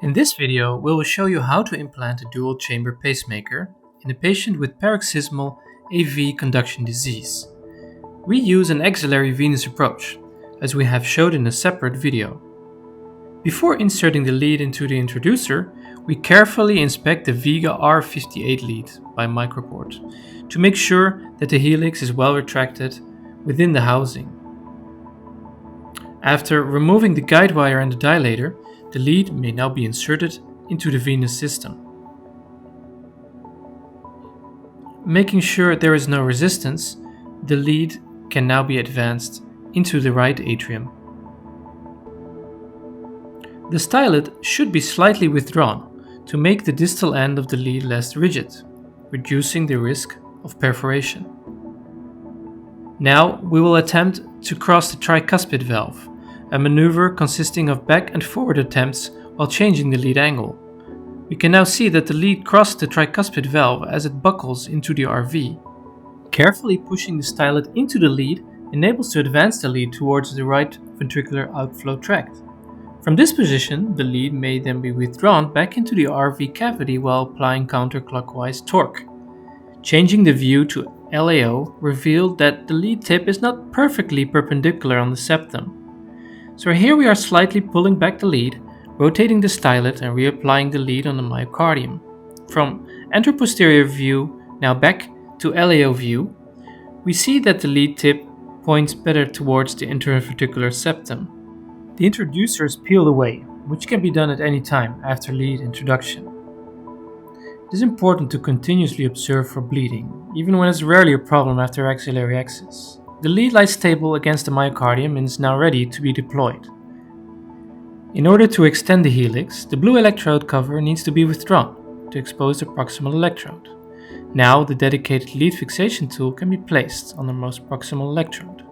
In this video, we will show you how to implant a dual chamber pacemaker in a patient with paroxysmal AV conduction disease. We use an axillary venous approach, as we have showed in a separate video. Before inserting the lead into the introducer, we carefully inspect the Vega R58 lead by microport to make sure that the helix is well retracted within the housing. After removing the guide wire and the dilator, the lead may now be inserted into the venous system. Making sure there is no resistance, the lead can now be advanced into the right atrium. The stylet should be slightly withdrawn to make the distal end of the lead less rigid, reducing the risk of perforation. Now we will attempt to cross the tricuspid valve, a maneuver consisting of back and forward attempts while changing the lead angle. We can now see that the lead crossed the tricuspid valve as it buckles into the RV. Carefully pushing the stylet into the lead enables to advance the lead towards the right ventricular outflow tract. From this position, the lead may then be withdrawn back into the RV cavity while applying counterclockwise torque. Changing the view to LAO revealed that the lead tip is not perfectly perpendicular on the septum. So here we are slightly pulling back the lead, rotating the stylet and reapplying the lead on the myocardium. From anteroposterior view now back to LAO view, we see that the lead tip points better towards the interventricular septum. The introducer is peeled away, which can be done at any time after lead introduction. It is important to continuously observe for bleeding, even when it's rarely a problem after axillary access. The lead lies stable against the myocardium and is now ready to be deployed. In order to extend the helix, the blue electrode cover needs to be withdrawn to expose the proximal electrode. Now the dedicated lead fixation tool can be placed on the most proximal electrode.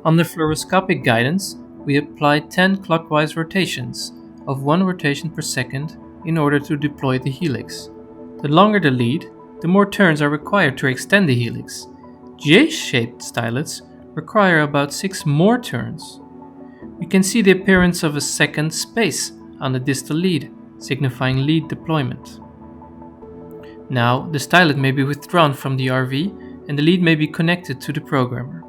Under fluoroscopic guidance, we apply 10 clockwise rotations of 1 rotation per second in order to deploy the helix. The longer the lead, the more turns are required to extend the helix. J-shaped stylets require about 6 more turns. We can see the appearance of a second space on the distal lead, signifying lead deployment. Now the stylet may be withdrawn from the RV and the lead may be connected to the programmer.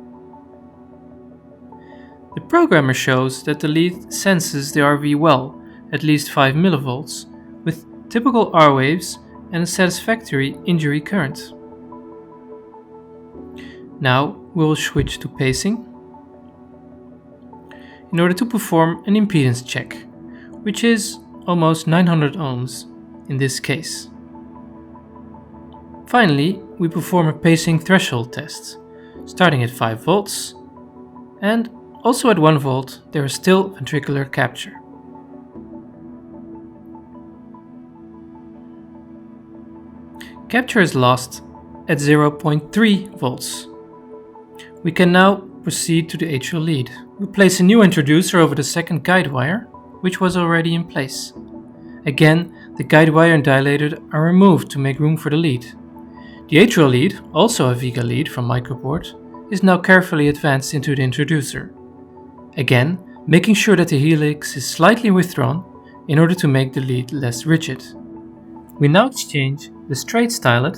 The programmer shows that the lead senses the RV well, at least 5 mV, with typical R waves and a satisfactory injury current. Now we will switch to pacing in order to perform an impedance check, which is almost 900 ohms in this case. Finally, we perform a pacing threshold test, starting at 5 volts, and also at 1 volt there is still ventricular capture. Capture is lost at 0.3 volts. We can now proceed to the atrial lead. We place a new introducer over the second guide wire, which was already in place. Again, the guide wire and dilator are removed to make room for the lead. The atrial lead, also a Vega lead from microport, is now carefully advanced into the introducer. Again, making sure that the helix is slightly withdrawn in order to make the lead less rigid. We now exchange the straight stylet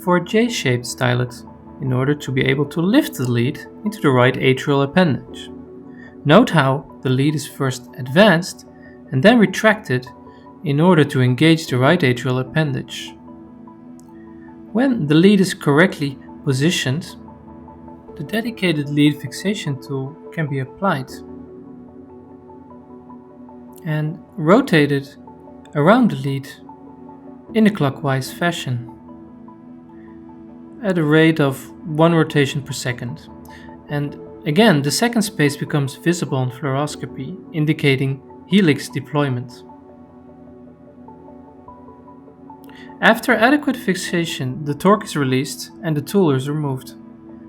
for a J-shaped stylet in order to be able to lift the lead into the right atrial appendage. Note how the lead is first advanced and then retracted in order to engage the right atrial appendage. When the lead is correctly positioned, the dedicated lead fixation tool can be applied and rotated around the lead in a clockwise fashion at a rate of 1 rotation per second. And again, the second space becomes visible on fluoroscopy, indicating helix deployment. After adequate fixation, the torque is released and the tool is removed.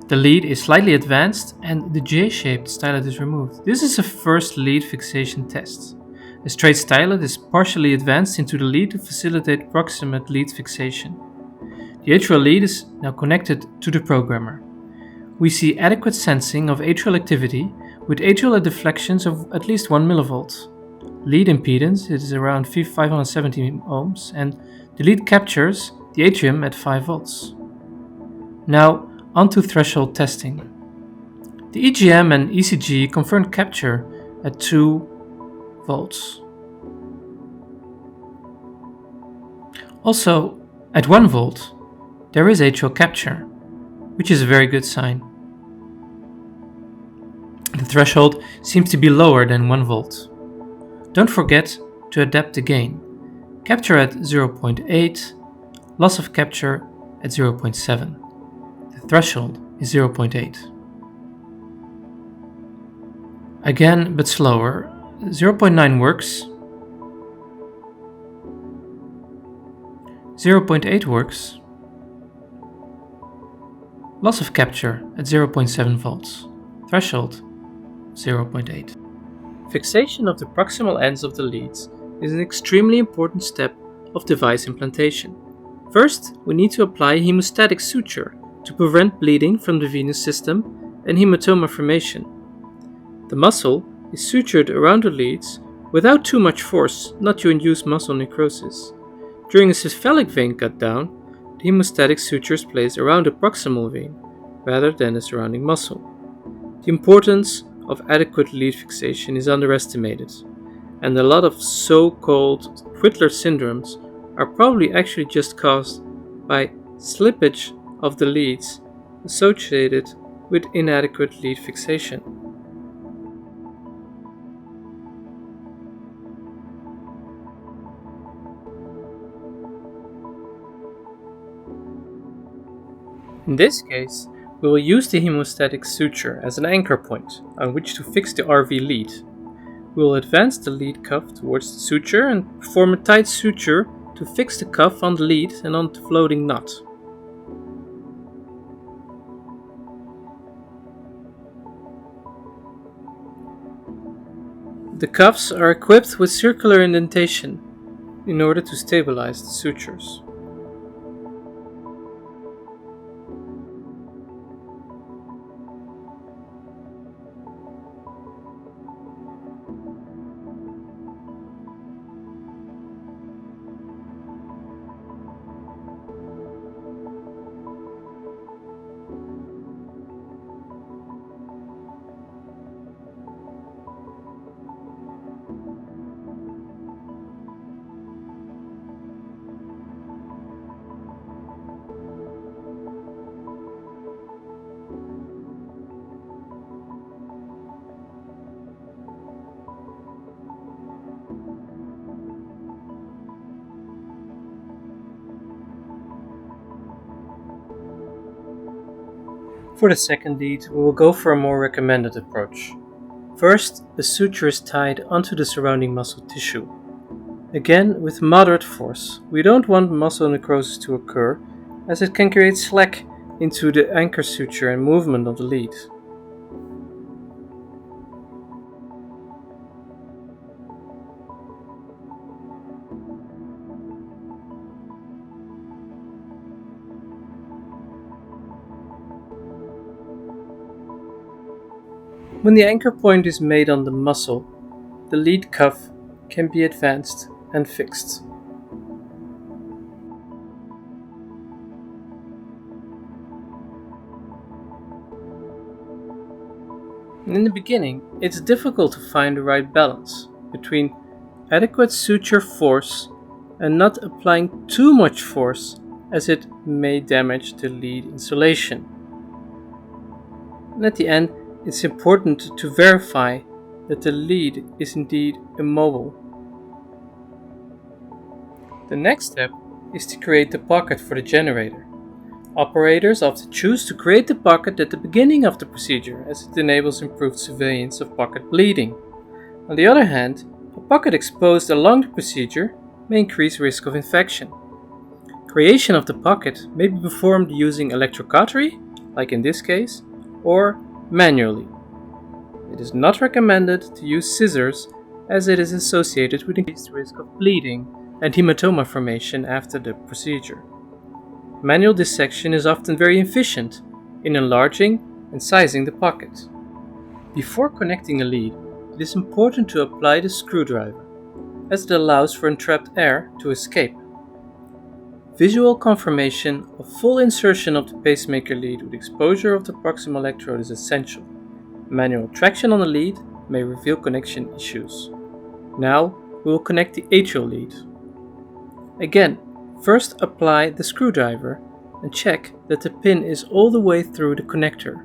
The lead is slightly advanced and the J-shaped stylet is removed. This is a first lead fixation test. A straight stylet is partially advanced into the lead to facilitate proximate lead fixation. The atrial lead is now connected to the programmer. We see adequate sensing of atrial activity with atrial deflections of at least 1 mV. lead impedance is around 570 ohms, and the lead captures the atrium at 5 volts. Now, onto threshold testing. The EGM and ECG confirmed capture at 2 volts. Also, at 1 volt, there is atrial capture, which is a very good sign. The threshold seems to be lower than 1 volt. Don't forget to adapt the gain. Capture at 0.8, loss of capture at 0.7. The threshold is 0.8. Again, but slower, 0.9 works, 0.8 works, loss of capture at 0.7 volts, threshold 0.8. Fixation of the proximal ends of the leads is an extremely important step of device implantation. First, we need to apply a hemostatic suture to prevent bleeding from the venous system and hematoma formation. The muscle is sutured around the leads without too much force, not to induce muscle necrosis. During a cephalic vein cut down, the hemostatic suture is placed around the proximal vein rather than the surrounding muscle. The importance of adequate lead fixation is underestimated, and a lot of so-called Whittler syndromes are probably actually just caused by slippage of the leads associated with inadequate lead fixation. In this case, we will use the hemostatic suture as an anchor point on which to fix the RV lead. We will advance the lead cuff towards the suture and perform a tight suture to fix the cuff on the lead and on the floating knot. The cuffs are equipped with circular indentation in order to stabilize the sutures. For the second lead, we will go for a more recommended approach. First, the suture is tied onto the surrounding muscle tissue. Again, with moderate force. We don't want muscle necrosis to occur, as it can create slack into the anchor suture and movement of the lead. When the anchor point is made on the muscle, the lead cuff can be advanced and fixed. In the beginning, it's difficult to find the right balance between adequate suture force and not applying too much force, as it may damage the lead insulation. And at the end, it's important to verify that the lead is indeed immobile. The next step is to create the pocket for the generator. Operators often choose to create the pocket at the beginning of the procedure, as it enables improved surveillance of pocket bleeding. On the other hand, a pocket exposed along the procedure may increase risk of infection. Creation of the pocket may be performed using electrocautery, like in this case, or manually. It is not recommended to use scissors, as it is associated with increased risk of bleeding and hematoma formation after the procedure. Manual dissection is often very efficient in enlarging and sizing the pocket. Before connecting a lead, it is important to apply the screwdriver. as it allows for entrapped air to escape. Visual confirmation of full insertion of the pacemaker lead with exposure of the proximal electrode is essential. Manual traction on the lead may reveal connection issues. Now we will connect the atrial lead. Again, first apply the screwdriver and check that the pin is all the way through the connector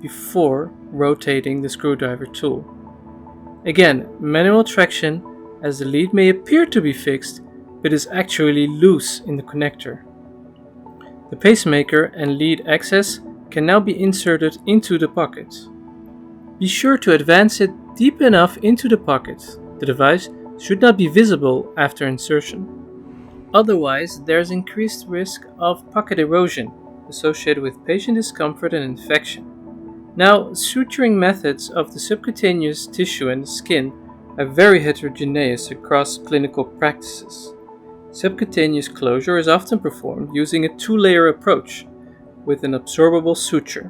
before rotating the screwdriver tool. Again, manual traction, as the lead may appear to be fixed but is actually loose in the connector. The pacemaker and lead access can now be inserted into the pocket. Be sure to advance it deep enough into the pocket. The device should not be visible after insertion. Otherwise, there is increased risk of pocket erosion associated with patient discomfort and infection. Now, suturing methods of the subcutaneous tissue and the skin are very heterogeneous across clinical practices. Subcutaneous closure is often performed using a two-layer approach with an absorbable suture.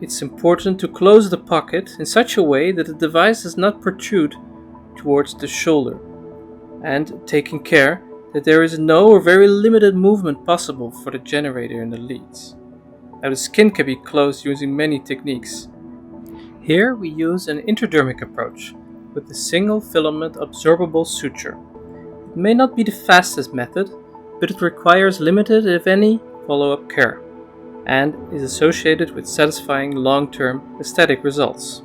It's important to close the pocket in such a way that the device does not protrude towards the shoulder, and taking care that there is no or very limited movement possible for the generator in the leads. Now, the skin can be closed using many techniques. Here we use an intradermic approach with a single filament absorbable suture. It may not be the fastest method, but it requires limited, if any, follow-up care, and is associated with satisfying long-term aesthetic results.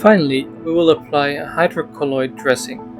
Finally, we will apply a hydrocolloid dressing.